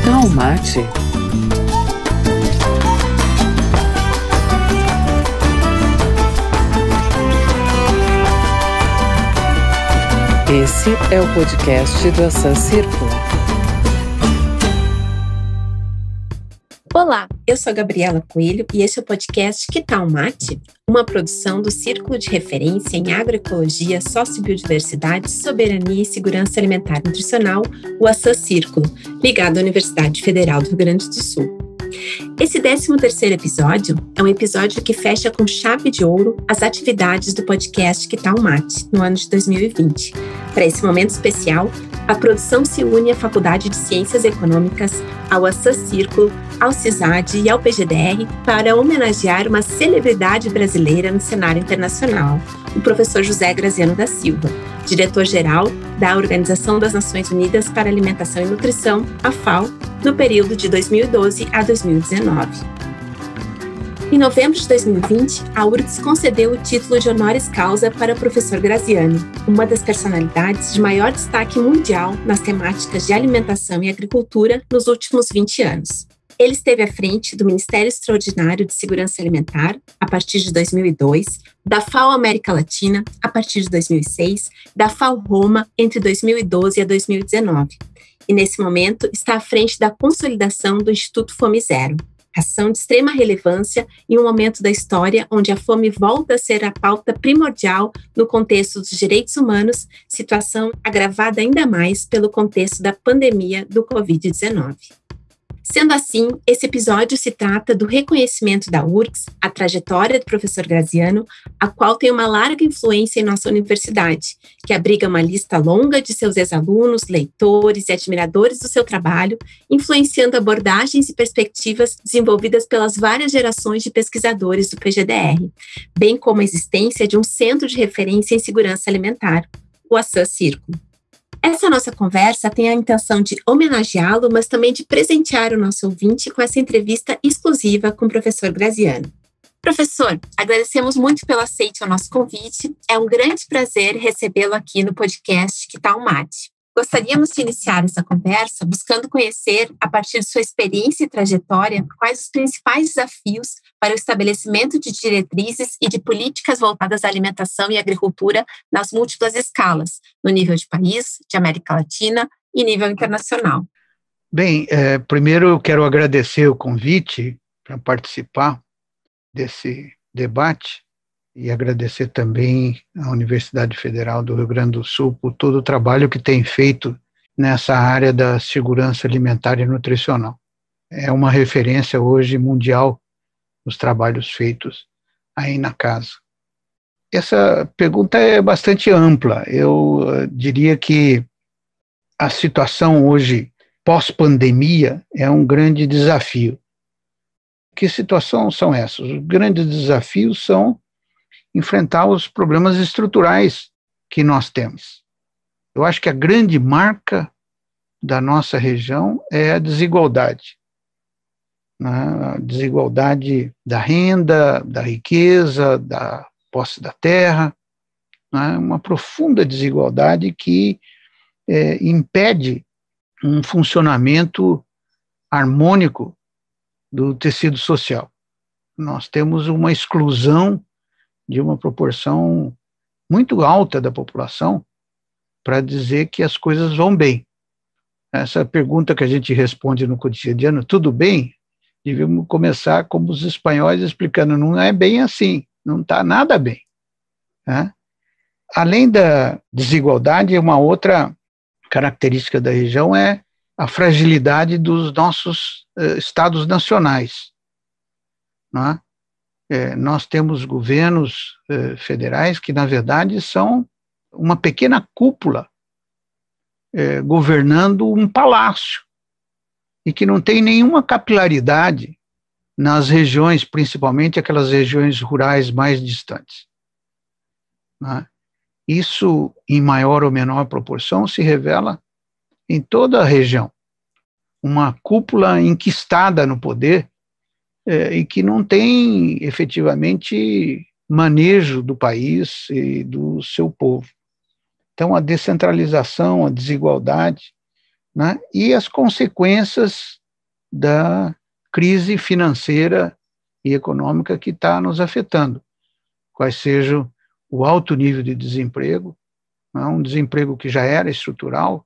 tal mate? Esse é o podcast do Assam Círculo. Olá, eu sou a Gabriela Coelho e esse é o podcast Que Tal Mate? Uma produção do Círculo de Referência em Agroecologia, Sociobiodiversidade, Soberania e Segurança Alimentar e Nutricional, o Assam Círculo, ligado à Universidade Federal do Rio Grande do Sul. Esse 13º episódio é um episódio que fecha com chave de ouro as atividades do podcast Que Tal Mate, no ano de 2020. Para esse momento especial, a produção se une à Faculdade de Ciências Econômicas, ao Assam Círculo, ao CISAD e ao PGDR para homenagear uma celebridade brasileira no cenário internacional, o professor José Graziano da Silva, diretor-geral da Organização das Nações Unidas para Alimentação e Nutrição, a FAO, no período de 2012 a 2019. Em novembro de 2020, a URGS concedeu o título de honoris causa para o professor Graziano, uma das personalidades de maior destaque mundial nas temáticas de alimentação e agricultura nos últimos 20 anos. Ele esteve à frente do Ministério Extraordinário de Segurança Alimentar, a partir de 2002, da FAO América Latina, a partir de 2006, da FAO Roma, entre 2012 e 2019. E, nesse momento, está à frente da consolidação do Instituto Fome Zero, ação de extrema relevância em um momento da história onde a fome volta a ser a pauta primordial no contexto dos direitos humanos, situação agravada ainda mais pelo contexto da pandemia do Covid-19. Sendo assim, esse episódio se trata do reconhecimento da URGS, a trajetória do professor Graziano, a qual tem uma larga influência em nossa universidade, que abriga uma lista longa de seus ex-alunos, leitores e admiradores do seu trabalho, influenciando abordagens e perspectivas desenvolvidas pelas várias gerações de pesquisadores do PGDR, bem como a existência de um centro de referência em segurança alimentar, o Assam Círculo. Essa nossa conversa tem a intenção de homenageá-lo, mas também de presentear o nosso ouvinte com essa entrevista exclusiva com o professor Graziano. Professor, agradecemos muito pelo aceite ao nosso convite. É um grande prazer recebê-lo aqui no podcast Que Tal Mate? Gostaríamos de iniciar essa conversa buscando conhecer, a partir de sua experiência e trajetória, quais os principais desafios para o estabelecimento de diretrizes e de políticas voltadas à alimentação e agricultura nas múltiplas escalas, no nível de país, de América Latina e nível internacional. Bem, primeiro eu quero agradecer o convite para participar desse debate e agradecer também à Universidade Federal do Rio Grande do Sul por todo o trabalho que tem feito nessa área da segurança alimentar e nutricional. É uma referência hoje mundial os trabalhos feitos aí na casa. Essa pergunta é bastante ampla. Eu diria que a situação hoje, pós-pandemia, é um grande desafio. Que situações são essas? Os grandes desafios são enfrentar os problemas estruturais que nós temos. Eu acho que a grande marca da nossa região é a desigualdade. A desigualdade da renda, da riqueza, da posse da terra, uma profunda desigualdade que impede um funcionamento harmônico do tecido social. Nós temos uma exclusão de uma proporção muito alta da população para dizer que as coisas vão bem. Essa pergunta que a gente responde no cotidiano, tudo bem? Devíamos começar como os espanhóis explicando, não é bem assim, não está nada bem. Além da desigualdade, uma outra característica da região é a fragilidade dos nossos estados nacionais. Nós temos governos federais que, na verdade, são uma pequena cúpula governando um palácio e que não tem nenhuma capilaridade nas regiões, principalmente aquelas regiões rurais mais distantes. Isso, em maior ou menor proporção, se revela em toda a região. Uma cúpula enquistada no poder e que não tem efetivamente manejo do país e do seu povo. Então, a descentralização, a desigualdade, né, e as consequências da crise financeira e econômica que está nos afetando, quais sejam o alto nível de desemprego, né, um desemprego que já era estrutural,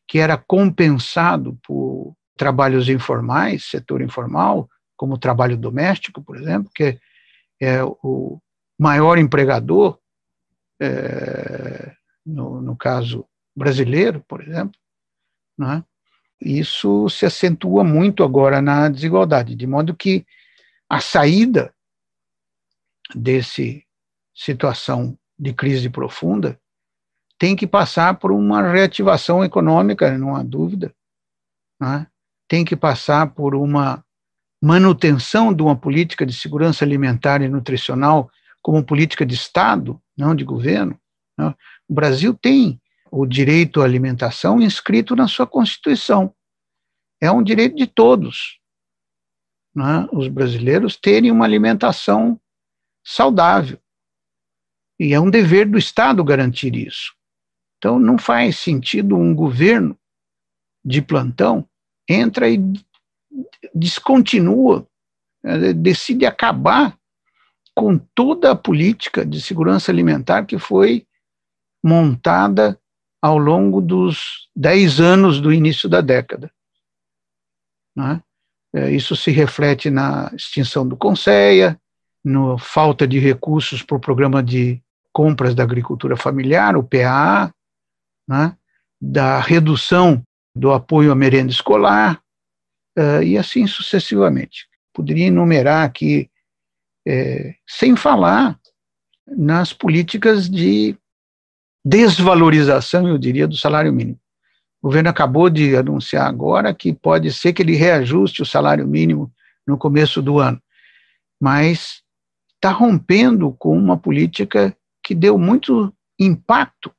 que era compensado por trabalhos informais, setor informal, como o trabalho doméstico, por exemplo, que é o maior empregador, no caso brasileiro, por exemplo, né? Isso se acentua muito agora na desigualdade, de modo que a saída dessa situação de crise profunda tem que passar por uma reativação econômica, não há dúvida, né? Tem que passar por uma manutenção de uma política de segurança alimentar e nutricional como política de Estado, não de governo, né? O Brasil tem o direito à alimentação inscrito na sua Constituição. É um direito de todos, né, os brasileiros terem uma alimentação saudável. E é um dever do Estado garantir isso. Então, não faz sentido um governo de plantão entra e descontinua, decide acabar com toda a política de segurança alimentar que foi montada ao longo dos 10 anos do início da década, né? Isso se reflete na extinção do Conceia, na falta de recursos para o programa de compras da agricultura familiar, o PAA, né? Da redução do apoio à merenda escolar, e assim sucessivamente. Poderia enumerar aqui, sem falar nas políticas de desvalorização, eu diria, do salário mínimo. O governo acabou de anunciar agora que pode ser que ele reajuste o salário mínimo no começo do ano, mas está rompendo com uma política que deu muito impacto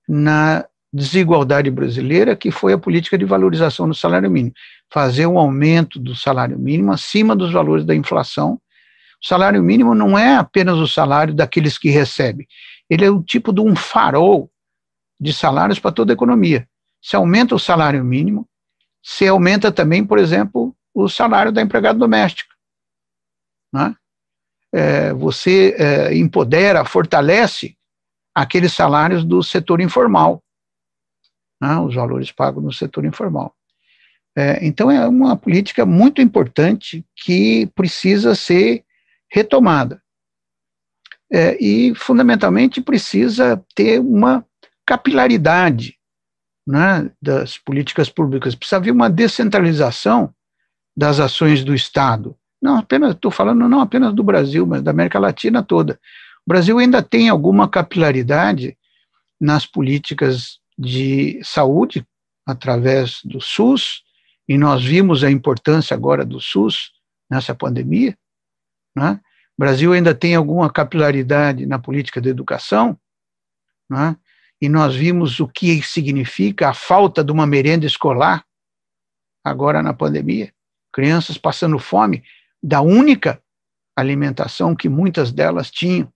na desigualdade brasileira, que foi a política de valorização do salário mínimo, fazer um aumento do salário mínimo acima dos valores da inflação. O salário mínimo não é apenas o salário daqueles que recebem, ele é o tipo de um farol de salários para toda a economia. Se aumenta o salário mínimo, se aumenta também, por exemplo, o salário da empregada doméstica, né? Você empodera, fortalece aqueles salários do setor informal, né? Os valores pagos no setor informal. Então, é uma política muito importante que precisa ser retomada. E, fundamentalmente, precisa ter uma capilaridade, né, das políticas públicas. Precisa haver uma descentralização das ações do Estado. Estou falando não apenas do Brasil, mas da América Latina toda. O Brasil ainda tem alguma capilaridade nas políticas de saúde, através do SUS, e nós vimos a importância agora do SUS nessa pandemia, né? O Brasil ainda tem alguma capilaridade na política de educação, né? E nós vimos o que significa a falta de uma merenda escolar agora na pandemia, crianças passando fome da única alimentação que muitas delas tinham,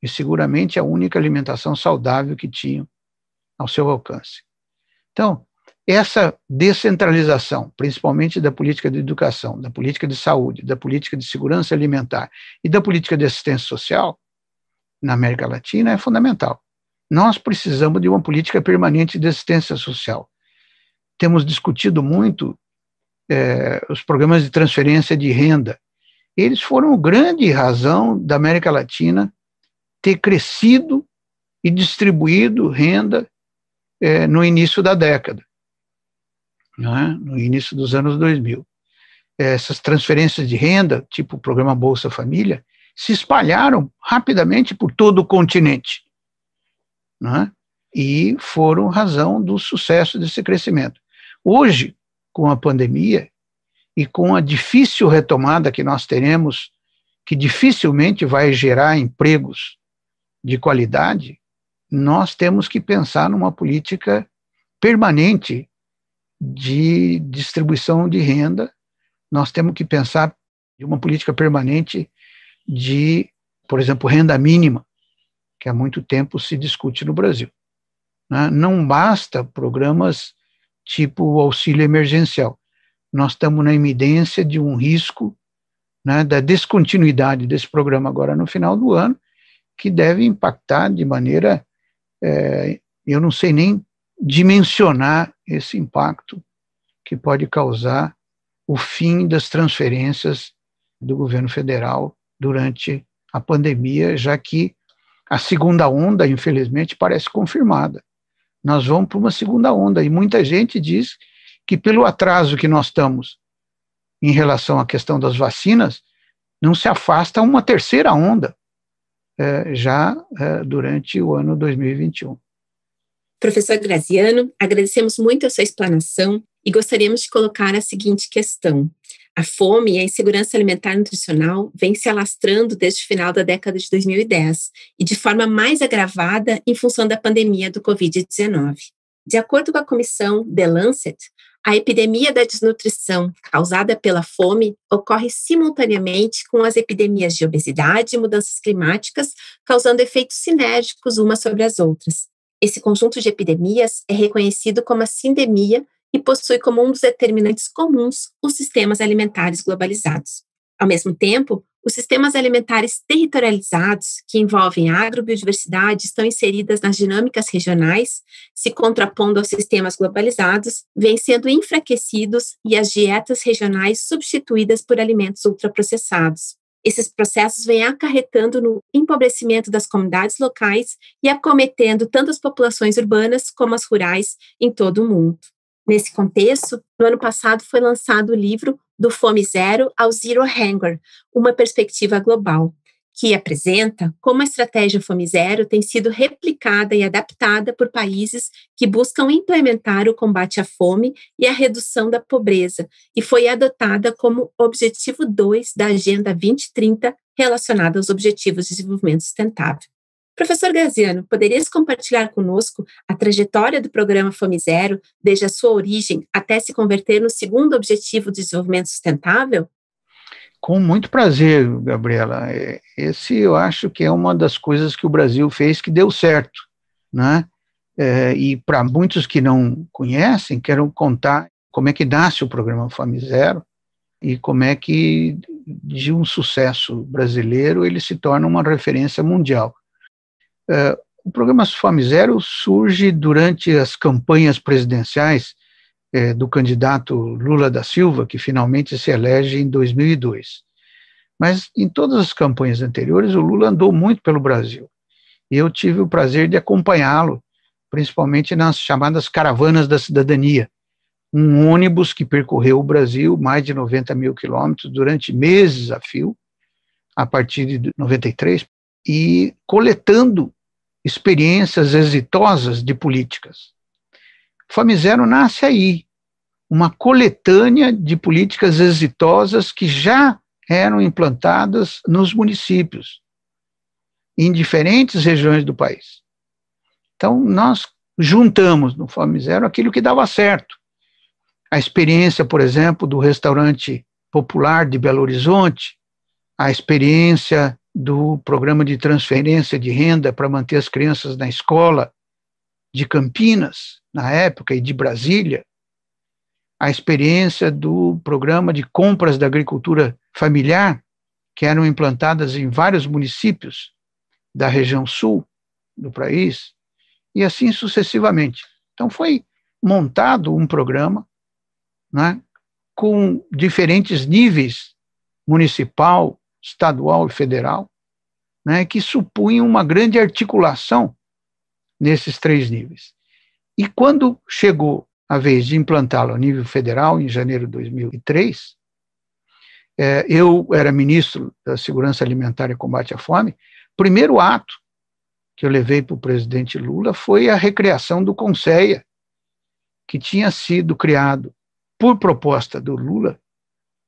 e seguramente a única alimentação saudável que tinham ao seu alcance. Então, essa descentralização, principalmente da política de educação, da política de saúde, da política de segurança alimentar e da política de assistência social na América Latina é fundamental. Nós precisamos de uma política permanente de assistência social. Temos discutido muito os programas de transferência de renda. Eles foram a grande razão da América Latina ter crescido e distribuído renda no início da década, né? No início dos anos 2000. Essas transferências de renda, tipo o programa Bolsa Família, se espalharam rapidamente por todo o continente, né? E foram razão do sucesso desse crescimento. Hoje, com a pandemia e com a difícil retomada que nós teremos, que dificilmente vai gerar empregos de qualidade, nós temos que pensar numa política permanente de distribuição de renda, nós temos que pensar em uma política permanente de, por exemplo, renda mínima, que há muito tempo se discute no Brasil, né? Não basta programas tipo o auxílio emergencial. Nós estamos na iminência de um risco, né, da descontinuidade desse programa agora no final do ano, que deve impactar de maneira, eu não sei nem dimensionar esse impacto que pode causar o fim das transferências do governo federal durante a pandemia, já que a segunda onda, infelizmente, parece confirmada. Nós vamos para uma segunda onda, e muita gente diz que pelo atraso que nós estamos em relação à questão das vacinas, não se afasta uma terceira onda durante o ano 2021. Professor Graziano, agradecemos muito a sua explanação e gostaríamos de colocar a seguinte questão. A fome e a insegurança alimentar e nutricional vem se alastrando desde o final da década de 2010 e de forma mais agravada em função da pandemia do Covid-19. De acordo com a comissão The Lancet, a epidemia da desnutrição causada pela fome ocorre simultaneamente com as epidemias de obesidade e mudanças climáticas, causando efeitos sinérgicos umas sobre as outras. Esse conjunto de epidemias é reconhecido como a sindemia e possui como um dos determinantes comuns os sistemas alimentares globalizados. Ao mesmo tempo, os sistemas alimentares territorializados, que envolvem a agrobiodiversidade, estão inseridas nas dinâmicas regionais, se contrapondo aos sistemas globalizados, vêm sendo enfraquecidos e as dietas regionais substituídas por alimentos ultraprocessados. Esses processos vêm acarretando no empobrecimento das comunidades locais e acometendo tanto as populações urbanas como as rurais em todo o mundo. Nesse contexto, no ano passado foi lançado o livro Do Fome Zero ao Zero Hunger, uma perspectiva global, que apresenta como a estratégia Fome Zero tem sido replicada e adaptada por países que buscam implementar o combate à fome e a redução da pobreza, e foi adotada como Objetivo 2 da Agenda 2030 relacionada aos Objetivos de Desenvolvimento Sustentável. Professor Graziano, poderias compartilhar conosco a trajetória do programa Fome Zero, desde a sua origem até se converter no segundo Objetivo de Desenvolvimento Sustentável? Com muito prazer, Gabriela. Esse eu acho que é uma das coisas que o Brasil fez que deu certo, né? E para muitos que não conhecem, quero contar como é que nasce o programa Fome Zero e como é que, de um sucesso brasileiro, ele se torna uma referência mundial. O programa Fome Zero surge durante as campanhas presidenciais do candidato Lula da Silva, que finalmente se elege em 2002. Mas em todas as campanhas anteriores, o Lula andou muito pelo Brasil. E eu tive o prazer de acompanhá-lo, principalmente nas chamadas Caravanas da Cidadania, um ônibus que percorreu o Brasil, mais de 90 mil quilômetros, durante meses a fio, a partir de 93, e coletando experiências exitosas de políticas. Fome Zero nasce aí, uma coletânea de políticas exitosas que já eram implantadas nos municípios, em diferentes regiões do país. Então, nós juntamos no Fome Zero aquilo que dava certo. A experiência, por exemplo, do restaurante popular de Belo Horizonte, a experiência do programa de transferência de renda para manter as crianças na escola de Campinas, na época, e de Brasília, a experiência do programa de compras da agricultura familiar, que eram implantadas em vários municípios da região sul do país, e assim sucessivamente. Então, foi montado um programa, né, com diferentes níveis, municipal, estadual e federal, né, que supunham uma grande articulação nesses três níveis. E quando chegou a vez de implantá-lo a nível federal, em janeiro de 2003, eu era ministro da Segurança Alimentar e Combate à Fome. O primeiro ato que eu levei para o presidente Lula foi a recriação do CONSEA, que tinha sido criado por proposta do Lula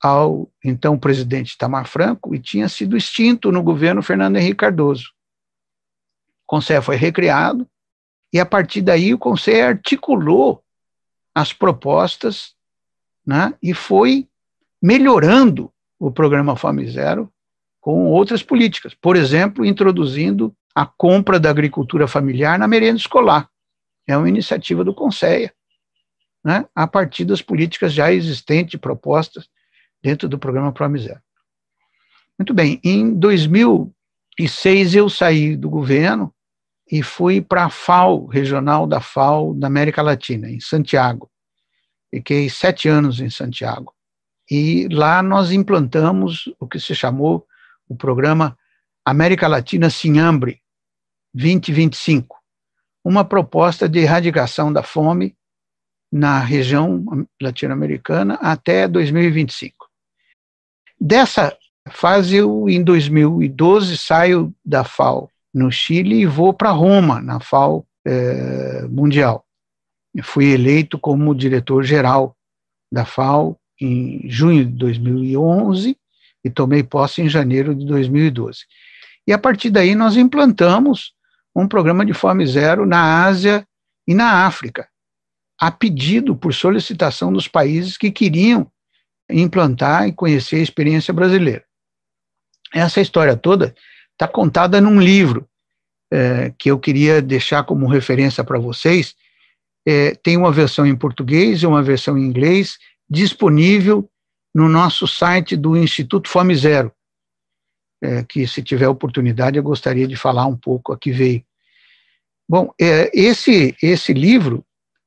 ao então presidente Itamar Franco e tinha sido extinto no governo Fernando Henrique Cardoso. O CONSEA foi recriado e, a partir daí, o CONSEA articulou as propostas, né, e foi melhorando o programa Fome Zero com outras políticas. Por exemplo, introduzindo a compra da agricultura familiar na merenda escolar. É uma iniciativa do CONSEA, né, a partir das políticas já existentes, propostas dentro do programa Fome Zero. Muito bem, em 2006 eu saí do governo e fui para a FAO, regional da FAO da América Latina, em Santiago. Fiquei 7 anos em Santiago. E lá nós implantamos o que se chamou o programa América Latina Sem Hambre 2025, uma proposta de erradicação da fome na região latino-americana até 2025. Dessa fase, eu, em 2012, saio da FAO no Chile e vou para Roma, na FAO Mundial. Eu fui eleito como diretor-geral da FAO em junho de 2011 e tomei posse em janeiro de 2012. E a partir daí nós implantamos um programa de fome zero na Ásia e na África, a pedido, por solicitação dos países que queriam implantar e conhecer a experiência brasileira. Essa história toda está contada num livro que eu queria deixar como referência para vocês. Tem uma versão em português e uma versão em inglês disponível no nosso site do Instituto Fome Zero, que, se tiver oportunidade, eu gostaria de falar um pouco aqui veio. Bom, esse livro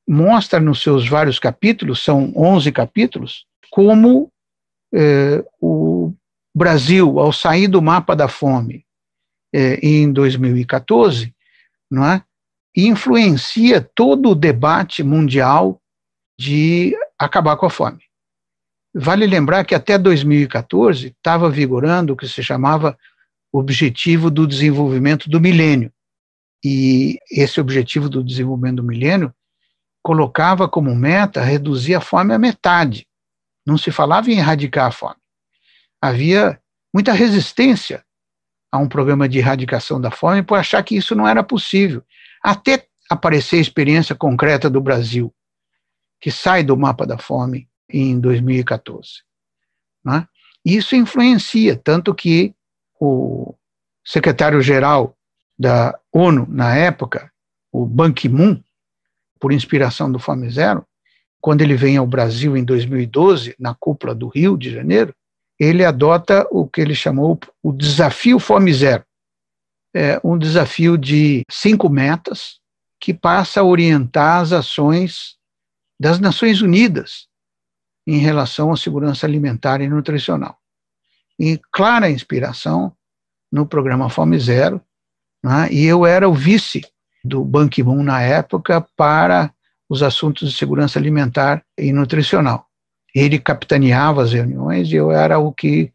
mostra nos seus vários capítulos, são 11 capítulos, como o Brasil, ao sair do mapa da fome em 2014, não é, influencia todo o debate mundial de acabar com a fome. Vale lembrar que até 2014 estava vigorando o que se chamava Objetivo do Desenvolvimento do Milênio. E esse Objetivo do Desenvolvimento do Milênio colocava como meta reduzir a fome à metade. Não se falava em erradicar a fome. Havia muita resistência a um programa de erradicação da fome por achar que isso não era possível, até aparecer a experiência concreta do Brasil, que sai do mapa da fome em 2014. Né? Isso influencia, tanto que o secretário-geral da ONU, na época, o Ban Ki-moon, por inspiração do Fome Zero, quando ele vem ao Brasil em 2012, na cúpula do Rio de Janeiro, ele adota o que ele chamou o Desafio Fome Zero. É um desafio de 5 metas que passa a orientar as ações das Nações Unidas em relação à segurança alimentar e nutricional. E clara inspiração no programa Fome Zero, né? E eu era o vice do Ban Ki-moon na época para os assuntos de segurança alimentar e nutricional. Ele capitaneava as reuniões e eu era o que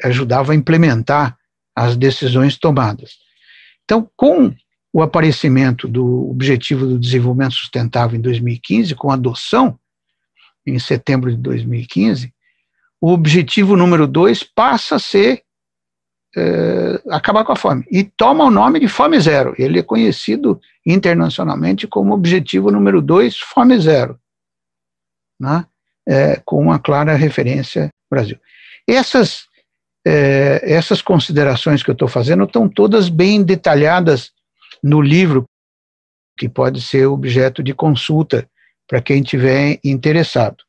ajudava a implementar as decisões tomadas. Então, com o aparecimento do Objetivo do Desenvolvimento Sustentável em 2015, com a adoção em setembro de 2015, o objetivo número 2 passa a ser acabar com a fome, e toma o nome de Fome Zero. Ele é conhecido internacionalmente como Objetivo número 2, Fome Zero, né? Com uma clara referência ao Brasil. Essas considerações que eu estou fazendo estão todas bem detalhadas no livro, que pode ser objeto de consulta para quem estiver interessado.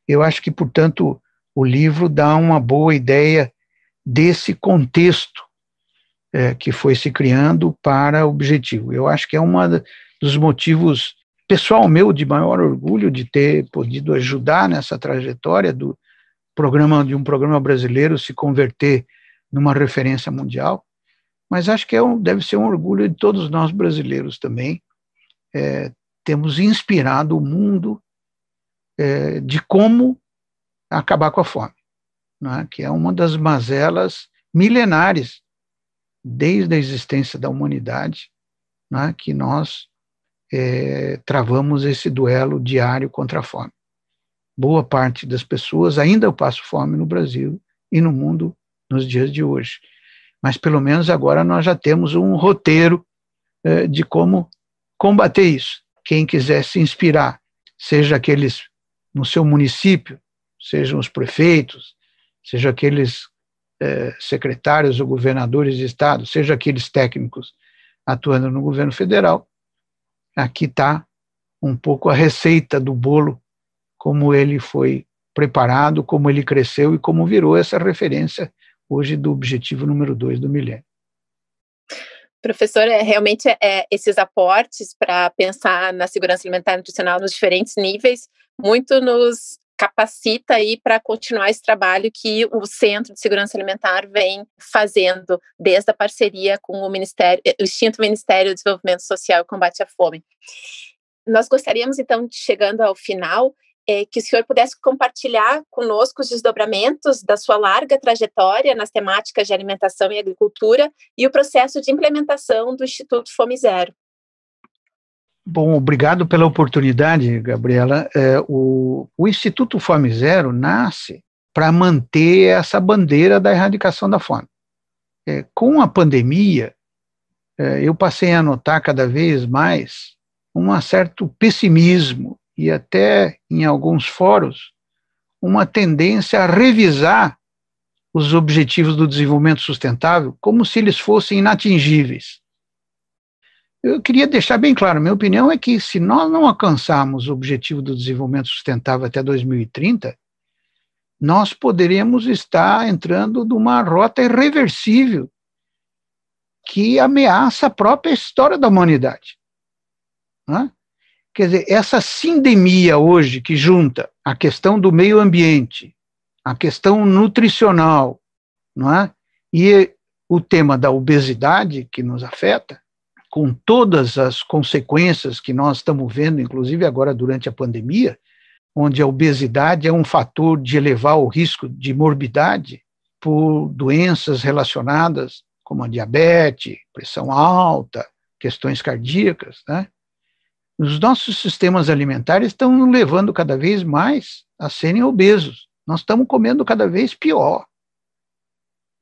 Eu acho que, portanto, o livro dá uma boa ideia desse contexto que foi se criando para o objetivo. Eu acho que é um dos motivos, pessoal meu, de maior orgulho de ter podido ajudar nessa trajetória de um programa brasileiro se converter numa referência mundial, mas acho que deve ser um orgulho de todos nós brasileiros também. Temos inspirado o mundo de como acabar com a fome, né, que é uma das mazelas milenares desde a existência da humanidade, né, que nós travamos esse duelo diário contra a fome. Boa parte das pessoas ainda passa fome no Brasil e no mundo nos dias de hoje, mas pelo menos agora nós já temos um roteiro de como combater isso. Quem quiser se inspirar, seja aqueles no seu município, sejam os prefeitos, seja aqueles secretários ou governadores de estado, seja aqueles técnicos atuando no governo federal, aqui está um pouco a receita do bolo, como ele foi preparado, como ele cresceu e como virou essa referência hoje do objetivo número 2 do milênio. Professor, realmente esses aportes para pensar na segurança alimentar e nutricional nos diferentes níveis muito nos capacita aí para continuar esse trabalho que o Centro de Segurança Alimentar vem fazendo desde a parceria com o extinto Ministério do Desenvolvimento Social e Combate à Fome. Nós gostaríamos, então, chegando ao final, que o senhor pudesse compartilhar conosco os desdobramentos da sua larga trajetória nas temáticas de alimentação e agricultura e o processo de implementação do Instituto Fome Zero. Bom, obrigado pela oportunidade, Gabriela. O Instituto Fome Zero nasce para manter essa bandeira da erradicação da fome. Com a pandemia, eu passei a notar cada vez mais um certo pessimismo e até, em alguns fóruns, uma tendência a revisar os objetivos do desenvolvimento sustentável como se eles fossem inatingíveis. Eu queria deixar bem claro, minha opinião é que se nós não alcançarmos o objetivo do desenvolvimento sustentável até 2030, nós poderemos estar entrando numa rota irreversível que ameaça a própria história da humanidade. Né? Quer dizer, essa sindemia hoje que junta a questão do meio ambiente, a questão nutricional, não é? E o tema da obesidade que nos afeta, com todas as consequências que nós estamos vendo, inclusive agora durante a pandemia, onde a obesidade é um fator de elevar o risco de morbidade por doenças relacionadas como a diabetes, pressão alta, questões cardíacas, né? Os nossos sistemas alimentares estão nos levando cada vez mais a serem obesos. Nós estamos comendo cada vez pior.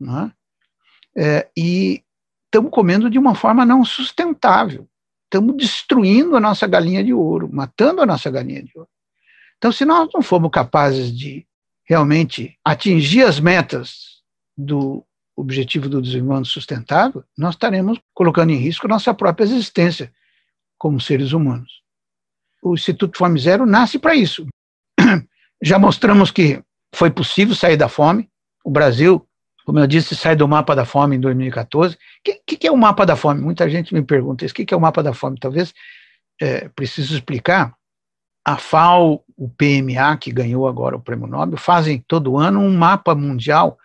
Né? E estamos comendo de uma forma não sustentável. Estamos destruindo a nossa galinha de ouro, matando a nossa galinha de ouro. Então, se nós não formos capazes de realmente atingir as metas do objetivo do desenvolvimento sustentável, nós estaremos colocando em risco nossa própria existência como seres humanos. O Instituto Fome Zero nasce para isso. Já mostramos que foi possível sair da fome. O Brasil, como eu disse, sai do mapa da fome em 2014. O que é o mapa da fome? Muita gente me pergunta isso. O que é o mapa da fome? Talvez preciso explicar. A FAO, o PMA, que ganhou agora o Prêmio Nobel, fazem todo ano um mapa mundial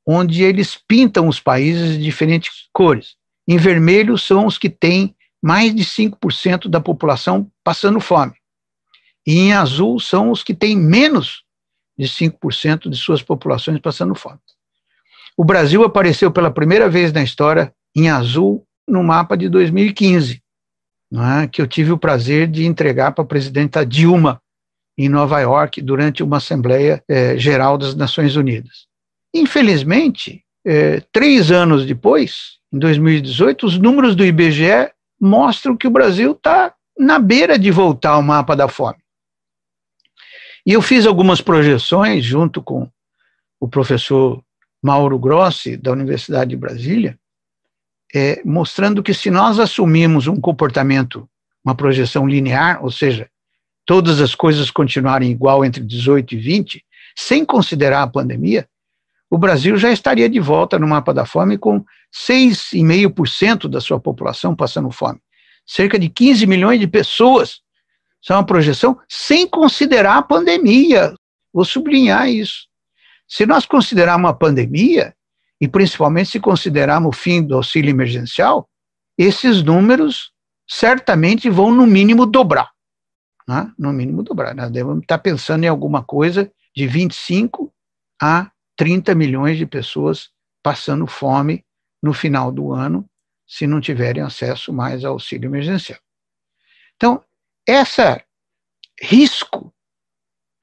onde eles pintam os países de diferentes cores. Em vermelho são os que têm mais de 5% da população passando fome. E em azul são os que têm menos de 5% de suas populações passando fome. O Brasil apareceu pela primeira vez na história em azul no mapa de 2015, não é? Que eu tive o prazer de entregar para a presidenta Dilma em Nova York durante uma Assembleia Geral das Nações Unidas. Infelizmente, 3 anos depois, em 2018, os números do IBGE mostram que o Brasil está na beira de voltar ao mapa da fome. E eu fiz algumas projeções junto com o professor Mauro Grossi, da Universidade de Brasília, mostrando que se nós assumirmos um comportamento, uma projeção linear, ou seja, todas as coisas continuarem igual entre 18 e 20, sem considerar a pandemia, o Brasil já estaria de volta no mapa da fome com 6,5% da sua população passando fome. Cerca de 15 milhões de pessoas. Isso é uma projeção sem considerar a pandemia. Vou sublinhar isso. Se nós considerarmos a pandemia, e principalmente se considerarmos o fim do auxílio emergencial, esses números certamente vão no mínimo dobrar. Né? No mínimo dobrar. Nós devemos estar pensando em alguma coisa de 25 a 30 milhões de pessoas passando fome no final do ano, se não tiverem acesso mais ao auxílio emergencial. Então, esse risco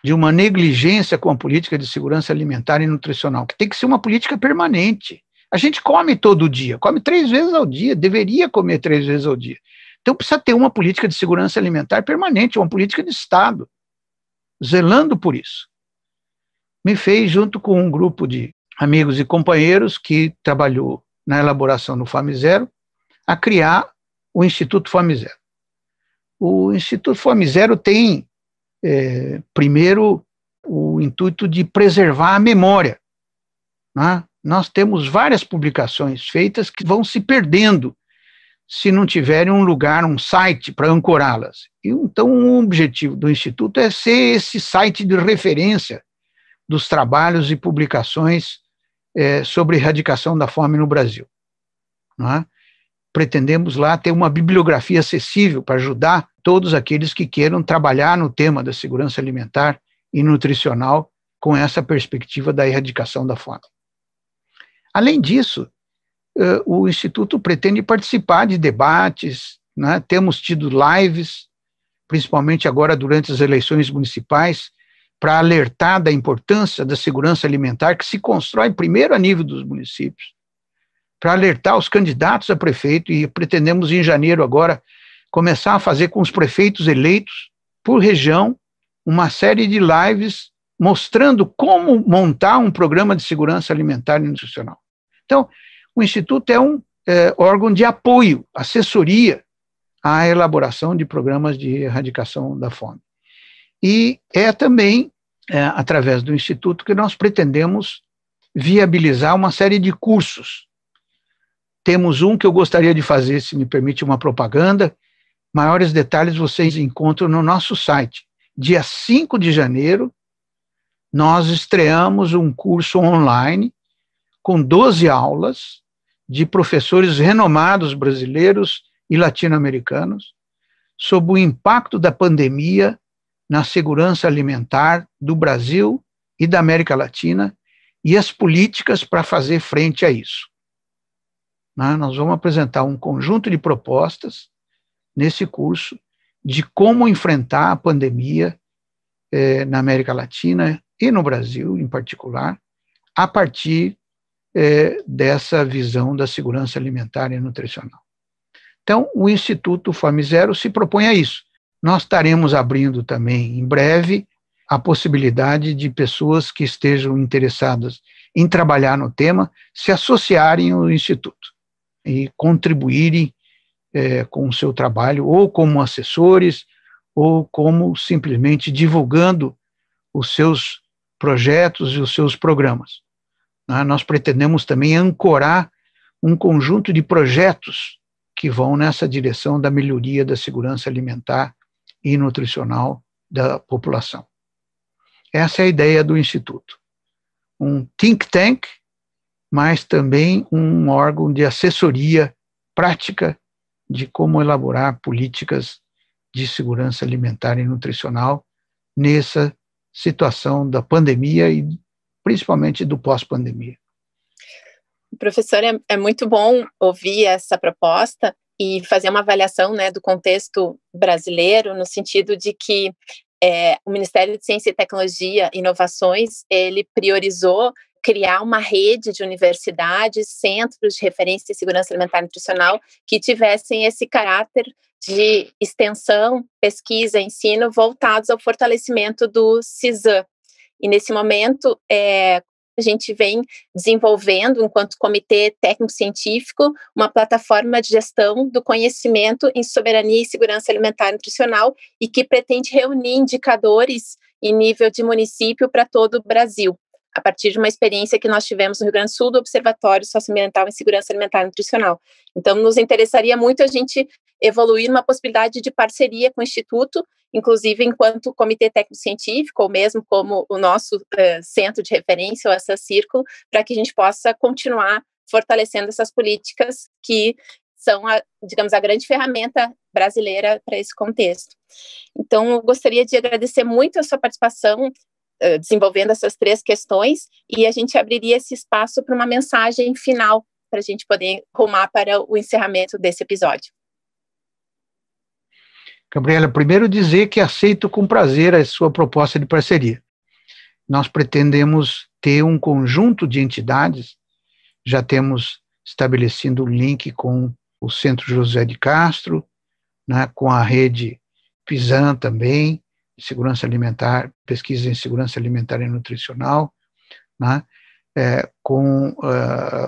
de uma negligência com a política de segurança alimentar e nutricional, que tem que ser uma política permanente. A gente come todo dia, come 3 vezes ao dia, deveria comer 3 vezes ao dia. Então, precisa ter uma política de segurança alimentar permanente, uma política de Estado, zelando por isso. Me fez, junto com um grupo de amigos e companheiros que trabalhou na elaboração do Fome Zero, a criar o Instituto Fome Zero. O Instituto Fome Zero tem, primeiro, o intuito de preservar a memória, né? Nós temos várias publicações feitas que vão se perdendo se não tiverem um lugar, um site para ancorá-las. Então, o objetivo do Instituto é ser esse site de referência dos trabalhos e publicações sobre erradicação da fome no Brasil. Não é? Pretendemos lá ter uma bibliografia acessível para ajudar todos aqueles que queiram trabalhar no tema da segurança alimentar e nutricional com essa perspectiva da erradicação da fome. Além disso, o Instituto pretende participar de debates, né? Temos tido lives, principalmente agora durante as eleições municipais, para alertar da importância da segurança alimentar, que se constrói primeiro a nível dos municípios, para alertar os candidatos a prefeito, e pretendemos em janeiro agora começar a fazer com os prefeitos eleitos por região uma série de lives mostrando como montar um programa de segurança alimentar e nutricional. Então, o Instituto é um órgão de apoio, assessoria à elaboração de programas de erradicação da fome. E é também, através do Instituto, que nós pretendemos viabilizar uma série de cursos. Temos um que eu gostaria de fazer, se me permite uma propaganda. Maiores detalhes vocês encontram no nosso site. Dia 5 de janeiro, nós estreamos um curso online com 12 aulas de professores renomados brasileiros e latino-americanos sobre o impacto da pandemia na segurança alimentar do Brasil e da América Latina e as políticas para fazer frente a isso. Nós vamos apresentar um conjunto de propostas nesse curso de como enfrentar a pandemia na América Latina e no Brasil, em particular, a partir dessa visão da segurança alimentar e nutricional. Então, o Instituto Fome Zero se propõe a isso. Nós estaremos abrindo também, em breve, a possibilidade de pessoas que estejam interessadas em trabalhar no tema se associarem ao Instituto e contribuírem com o seu trabalho, ou como assessores, ou como simplesmente divulgando os seus projetos e os seus programas. Nós pretendemos também ancorar um conjunto de projetos que vão nessa direção da melhoria da segurança alimentar e nutricional da população. Essa é a ideia do Instituto. Um think tank, mas também um órgão de assessoria prática de como elaborar políticas de segurança alimentar e nutricional nessa situação da pandemia e principalmente do pós-pandemia. Professor, é muito bom ouvir essa proposta e fazer uma avaliação, né, do contexto brasileiro, no sentido de que o Ministério de Ciência e Tecnologia e Inovações, ele priorizou criar uma rede de universidades, centros de referência em segurança alimentar e nutricional que tivessem esse caráter de extensão, pesquisa, ensino voltados ao fortalecimento do CISAM. E nesse momento, a gente vem desenvolvendo, enquanto Comitê Técnico-Científico, uma plataforma de gestão do conhecimento em soberania e segurança alimentar e nutricional e que pretende reunir indicadores em nível de município para todo o Brasil, a partir de uma experiência que nós tivemos no Rio Grande do Sul do Observatório Socioambiental em Segurança Alimentar e Nutricional. Então, nos interessaria muito a gente evoluir numa possibilidade de parceria com o Instituto, inclusive enquanto Comitê Técnico-Científico, ou mesmo como o nosso centro de referência, ou essa círculo, para que a gente possa continuar fortalecendo essas políticas que são, digamos, a grande ferramenta brasileira para esse contexto. Então, eu gostaria de agradecer muito a sua participação, desenvolvendo essas 3 questões, e a gente abriria esse espaço para uma mensagem final, para a gente poder rumar para o encerramento desse episódio. Gabriela, primeiro dizer que aceito com prazer a sua proposta de parceria. Nós pretendemos ter um conjunto de entidades, já temos estabelecido um link com o Centro José de Castro, né, com a rede PISAN também, Segurança Alimentar, Pesquisa em Segurança Alimentar e Nutricional, né, com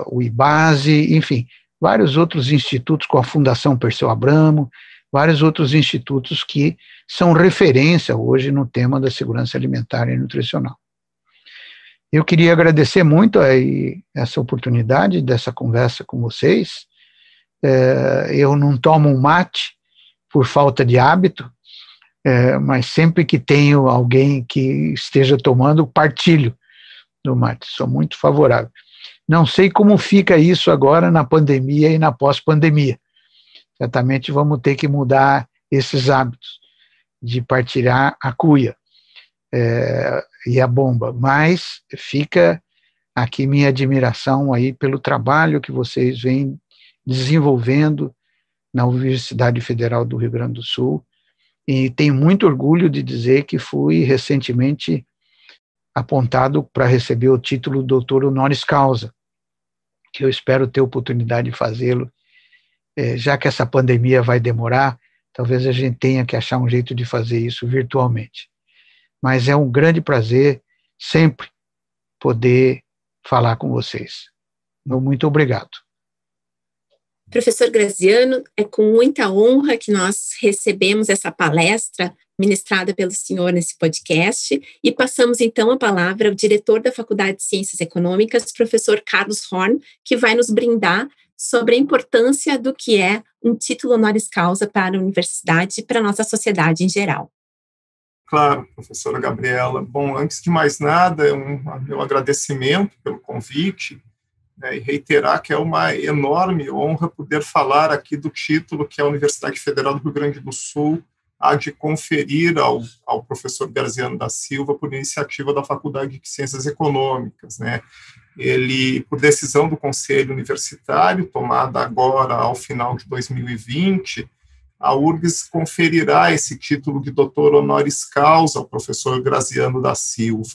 o IBASE, enfim, vários outros institutos, com a Fundação Perseu Abramo, vários outros institutos que são referência hoje no tema da segurança alimentar e nutricional. Eu queria agradecer muito aí essa oportunidade dessa conversa com vocês. Eu não tomo um mate por falta de hábito, mas sempre que tenho alguém que esteja tomando, partilho do mate. Sou muito favorável. Não sei como fica isso agora na pandemia e na pós-pandemia. Certamente vamos ter que mudar esses hábitos de partilhar a cuia e a bomba, mas fica aqui minha admiração aí pelo trabalho que vocês vêm desenvolvendo na Universidade Federal do Rio Grande do Sul, e tenho muito orgulho de dizer que fui recentemente apontado para receber o título doutor honoris causa, que eu espero ter oportunidade de fazê-lo. Já que essa pandemia vai demorar, talvez a gente tenha que achar um jeito de fazer isso virtualmente. Mas é um grande prazer sempre poder falar com vocês. Muito obrigado. Professor Graziano, é com muita honra que nós recebemos essa palestra ministrada pelo senhor nesse podcast e passamos então a palavra ao diretor da Faculdade de Ciências Econômicas, professor Carlos Horn, que vai nos brindar sobre a importância do que é um título honoris causa para a universidade e para a nossa sociedade em geral. Claro, professora Gabriela. Bom, antes de mais nada, meu agradecimento pelo convite, e reiterar que é uma enorme honra poder falar aqui do título que a Universidade Federal do Rio Grande do Sul há de conferir ao professor Graziano da Silva por iniciativa da Faculdade de Ciências Econômicas, né? Ele, por decisão do Conselho Universitário, tomada agora ao final de 2020, a URGS conferirá esse título de doutor honoris causa ao professor Graziano da Silva.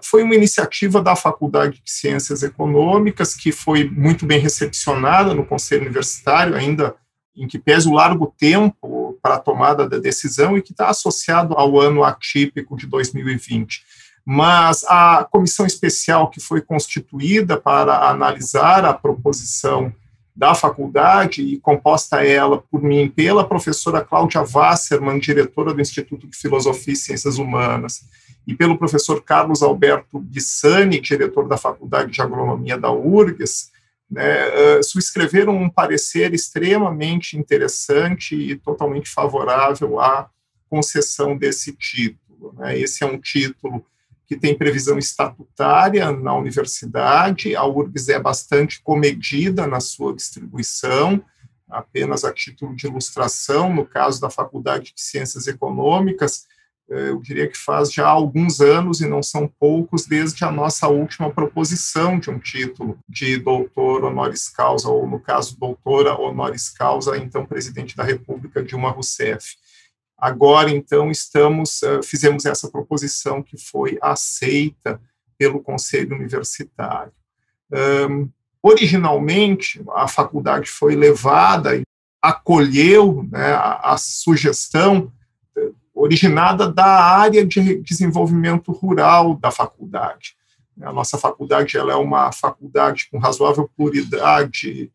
Foi uma iniciativa da Faculdade de Ciências Econômicas que foi muito bem recepcionada no Conselho Universitário, ainda em que pese o largo tempo para a tomada da decisão e que está associado ao ano atípico de 2020. Mas a comissão especial que foi constituída para analisar a proposição da faculdade, e composta ela por mim e pela professora Cláudia Wasserman, diretora do Instituto de Filosofia e Ciências Humanas, e pelo professor Carlos Alberto Bissani, diretor da Faculdade de Agronomia da URGS, né, subscreveram um parecer extremamente interessante e totalmente favorável à concessão desse título, né. Esse é um título que tem previsão estatutária na universidade, a URGS é bastante comedida na sua distribuição, apenas a título de ilustração, no caso da Faculdade de Ciências Econômicas, eu diria que faz já alguns anos, e não são poucos, desde a nossa última proposição de um título de doutor honoris causa, ou no caso, doutora honoris causa, então presidente da República, Dilma Rousseff. Agora, então, fizemos essa proposição que foi aceita pelo Conselho Universitário. Originalmente, a faculdade foi levada e acolheu, né, a sugestão originada da área de desenvolvimento rural da faculdade. A nossa faculdade ela é uma faculdade com razoável pluralidade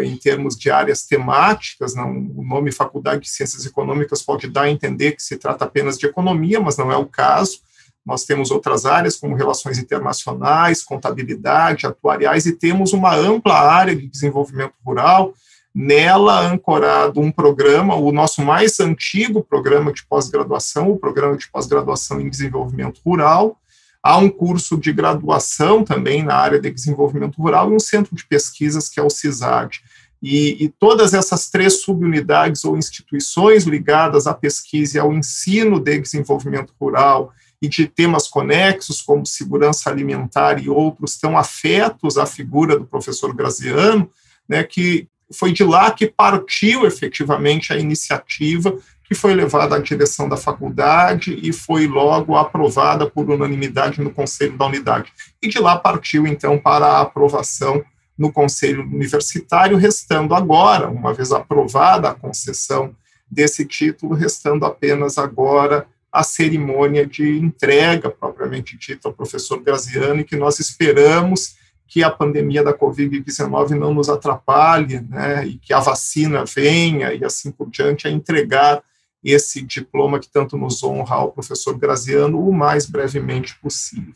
em termos de áreas temáticas. Não, o nome Faculdade de Ciências Econômicas pode dar a entender que se trata apenas de economia, mas não é o caso. Nós temos outras áreas, como relações internacionais, contabilidade, atuariais, e temos uma ampla área de desenvolvimento rural, nela ancorado um programa, o nosso mais antigo programa de pós-graduação, o Programa de Pós-Graduação em Desenvolvimento Rural. Há um curso de graduação também na área de desenvolvimento rural e um centro de pesquisas que é o CISAD. E todas essas três subunidades ou instituições ligadas à pesquisa e ao ensino de desenvolvimento rural e de temas conexos, como segurança alimentar e outros, estão afetos à figura do professor Graziano, né, que foi de lá que partiu efetivamente a iniciativa que foi levada à direção da faculdade e foi logo aprovada por unanimidade no Conselho da Unidade. E de lá partiu, então, para a aprovação no Conselho Universitário, restando agora, uma vez aprovada a concessão desse título, restando apenas agora a cerimônia de entrega, propriamente dita, ao professor Graziano, e que nós esperamos que a pandemia da Covid-19 não nos atrapalhe, né, e que a vacina venha e assim por diante, a entregar esse diploma que tanto nos honra ao professor Graziano o mais brevemente possível.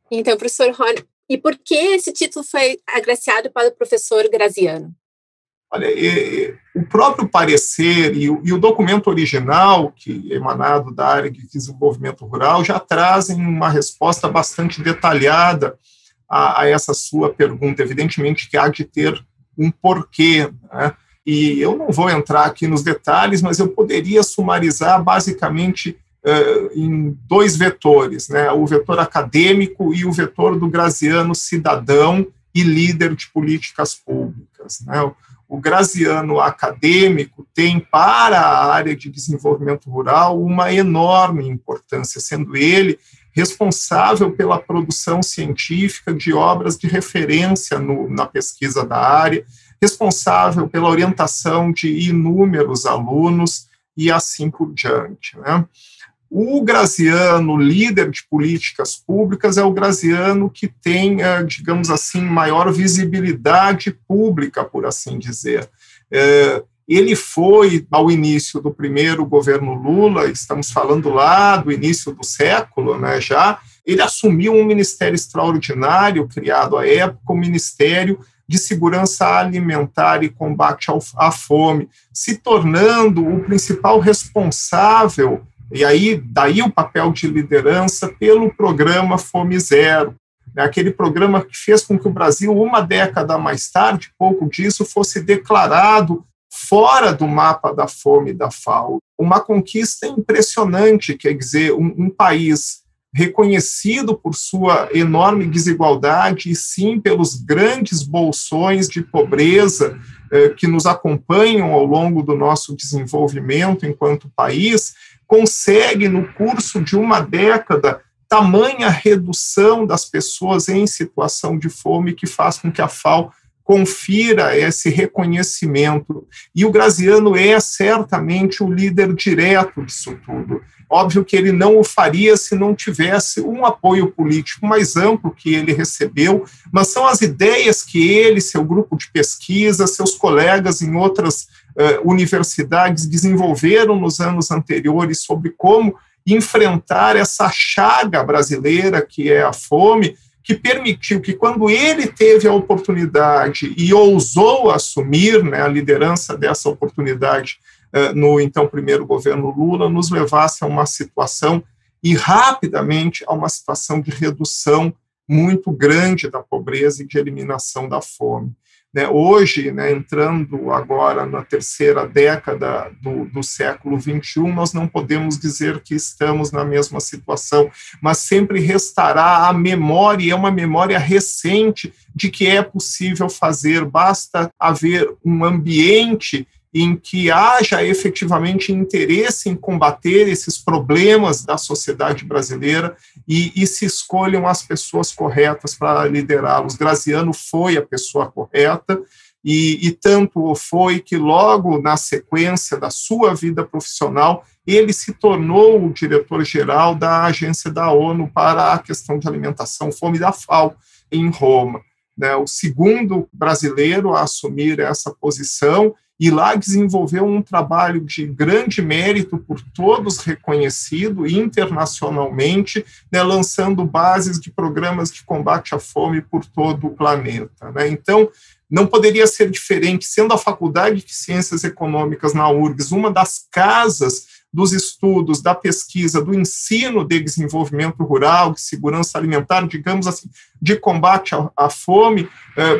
Então, professor Rony, e por que esse título foi agraciado para o professor Graziano? Olha, o próprio parecer e o documento original, que é emanado da área de desenvolvimento rural, já trazem uma resposta bastante detalhada a essa sua pergunta. Evidentemente que há de ter um porquê, né? E eu não vou entrar aqui nos detalhes, mas eu poderia sumarizar basicamente em dois vetores, né? O vetor acadêmico e o vetor do Graziano cidadão e líder de políticas públicas, né? O Graziano acadêmico tem para a área de desenvolvimento rural uma enorme importância, sendo ele responsável pela produção científica de obras de referência na pesquisa da área, responsável pela orientação de inúmeros alunos e assim por diante, né? O Graziano, líder de políticas públicas, é o Graziano que tem, digamos assim, maior visibilidade pública, por assim dizer. Ele foi, ao início do primeiro governo Lula, estamos falando lá do início do século, né, já, ele assumiu um ministério extraordinário, criado à época, o Ministério de Segurança Alimentar e Combate à Fome, se tornando o principal responsável, e aí daí o papel de liderança, pelo programa Fome Zero, aquele programa que fez com que o Brasil, uma década mais tarde, pouco disso, fosse declarado fora do mapa da fome e da FAO. Uma conquista impressionante, quer dizer, um país reconhecido por sua enorme desigualdade e sim pelos grandes bolsões de pobreza que nos acompanham ao longo do nosso desenvolvimento enquanto país, consegue, no curso de uma década, tamanha redução das pessoas em situação de fome que faz com que a FAO confira esse reconhecimento. E o Graziano é certamente o líder direto disso tudo. Óbvio que ele não o faria se não tivesse um apoio político mais amplo que ele recebeu, mas são as ideias que ele, seu grupo de pesquisa, seus colegas em outras universidades desenvolveram nos anos anteriores sobre como enfrentar essa chaga brasileira que é a fome, que permitiu que, quando ele teve a oportunidade e ousou assumir, né, a liderança dessa oportunidade no então primeiro governo Lula, nos levasse a uma situação, e rapidamente a uma situação de redução muito grande da pobreza e de eliminação da fome. Hoje, entrando agora na terceira década do século XXI, nós não podemos dizer que estamos na mesma situação, mas sempre restará a memória, e é uma memória recente, de que é possível fazer, basta haver um ambiente em que haja efetivamente interesse em combater esses problemas da sociedade brasileira e se escolham as pessoas corretas para liderá-los. Graziano foi a pessoa correta e tanto foi que logo na sequência da sua vida profissional ele se tornou o diretor-geral da Agência da ONU para a questão de alimentação, fome da FAO, em Roma. O segundo brasileiro a assumir essa posição, e lá desenvolveu um trabalho de grande mérito, por todos reconhecido internacionalmente, lançando bases de programas de combate à fome por todo o planeta. Então, não poderia ser diferente, sendo a Faculdade de Ciências Econômicas na URGS uma das casas dos estudos, da pesquisa, do ensino de desenvolvimento rural, de segurança alimentar, digamos assim, de combate à fome,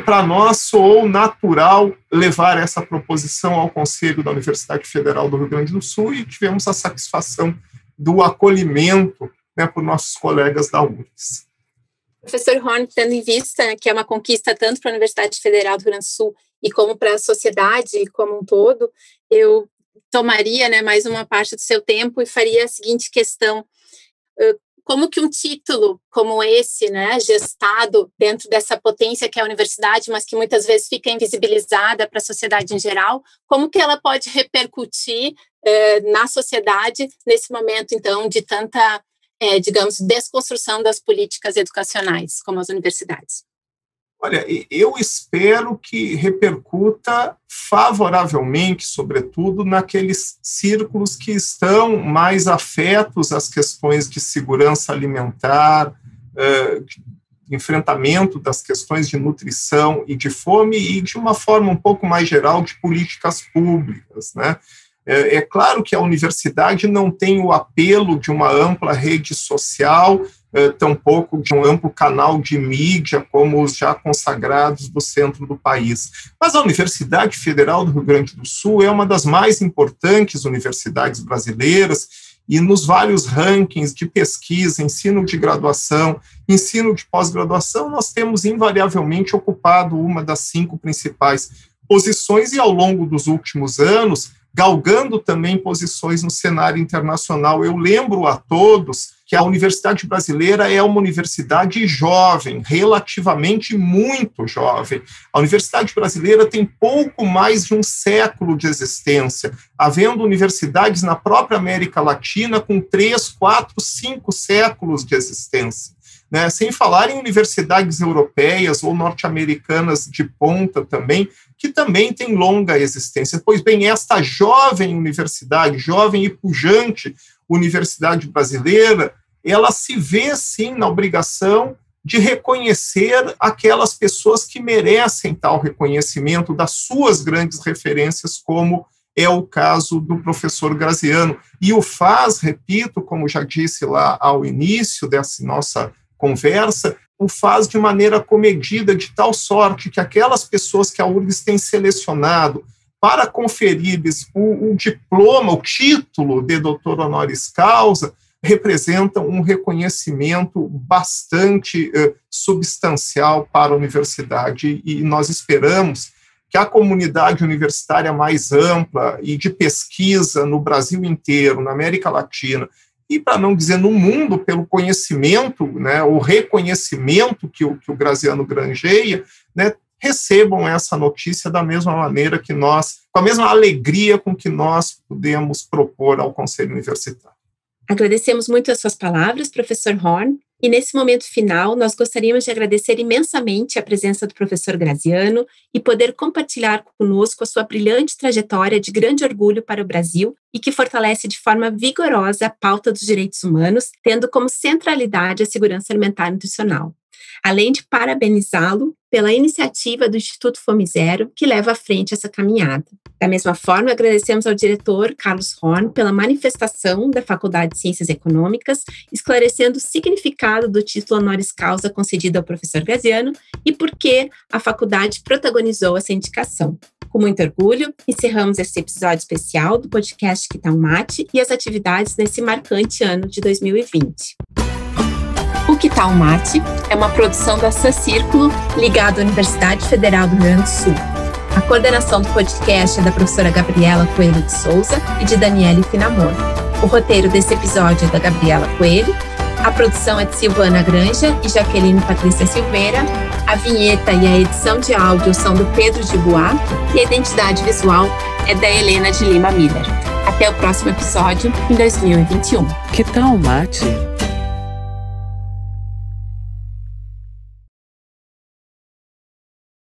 para nós soou natural levar essa proposição ao Conselho da Universidade Federal do Rio Grande do Sul e tivemos a satisfação do acolhimento por nossos colegas da URGS. Professor Rony, tendo em vista que é uma conquista tanto para a Universidade Federal do Rio Grande do Sul e como para a sociedade como um todo, eu tomaria mais uma parte do seu tempo e faria a seguinte questão: como que um título como esse, gestado dentro dessa potência que é a universidade, mas que muitas vezes fica invisibilizada para a sociedade em geral, como que ela pode repercutir na sociedade nesse momento, então, de tanta, digamos, desconstrução das políticas educacionais, como as universidades? Olha, eu espero que repercuta favoravelmente, sobretudo, naqueles círculos que estão mais afetos às questões de segurança alimentar, enfrentamento das questões de nutrição e de fome e, de uma forma um pouco mais geral, de políticas públicas, né? É claro que a universidade não tem o apelo de uma ampla rede social, tampouco de um amplo canal de mídia como os já consagrados do centro do país. Mas a Universidade Federal do Rio Grande do Sul é uma das mais importantes universidades brasileiras e nos vários rankings de pesquisa, ensino de graduação, ensino de pós-graduação, nós temos invariavelmente ocupado uma das 5 principais posições e ao longo dos últimos anos, galgando também posições no cenário internacional. Eu lembro a todos que a Universidade Brasileira é uma universidade jovem, relativamente muito jovem. A Universidade Brasileira tem pouco mais de um século de existência, havendo universidades na própria América Latina com 3, 4, 5 séculos de existência. Né, sem falar em universidades europeias ou norte-americanas de ponta também, que também têm longa existência. Pois bem, esta jovem universidade, jovem e pujante universidade brasileira, ela se vê, sim, na obrigação de reconhecer aquelas pessoas que merecem tal reconhecimento das suas grandes referências, como é o caso do professor Graziano. E o faz, repito, como já disse lá ao início dessa nossa conversa, o faz de maneira comedida, de tal sorte que aquelas pessoas que a URGS tem selecionado para conferir-lhes o diploma, o título de doutor honoris causa, representam um reconhecimento bastante substancial para a universidade, e nós esperamos que a comunidade universitária mais ampla e de pesquisa no Brasil inteiro, na América Latina, e, para não dizer no mundo, pelo conhecimento, né, o reconhecimento que o Graziano granjeia, né, recebam essa notícia da mesma maneira que nós, com a mesma alegria com que nós podemos propor ao Conselho Universitário. Agradecemos muito as suas palavras, professor Horn, e nesse momento final nós gostaríamos de agradecer imensamente a presença do professor Graziano e poder compartilhar conosco a sua brilhante trajetória de grande orgulho para o Brasil e que fortalece de forma vigorosa a pauta dos direitos humanos, tendo como centralidade a segurança alimentar e nutricional. Além de parabenizá-lo pela iniciativa do Instituto Fome Zero, que leva à frente essa caminhada. Da mesma forma, agradecemos ao diretor Carlos Horn pela manifestação da Faculdade de Ciências Econômicas, esclarecendo o significado do título honoris causa concedido ao professor Graziano e por que a faculdade protagonizou essa indicação. Com muito orgulho, encerramos esse episódio especial do podcast Que Tal Mate e as atividades nesse marcante ano de 2020. O Que Tal Mate é uma produção da San Círculo, ligado à Universidade Federal do Rio Grande do Sul. A coordenação do podcast é da professora Gabriela Coelho de Souza e de Daniele Finamor. O roteiro desse episódio é da Gabriela Coelho, a produção é de Silvana Granja e Jaqueline Patrícia Silveira, a vinheta e a edição de áudio são do Pedro de Bois e a identidade visual é da Helena de Lima Miller. Até o próximo episódio, em 2021. Que tal mate?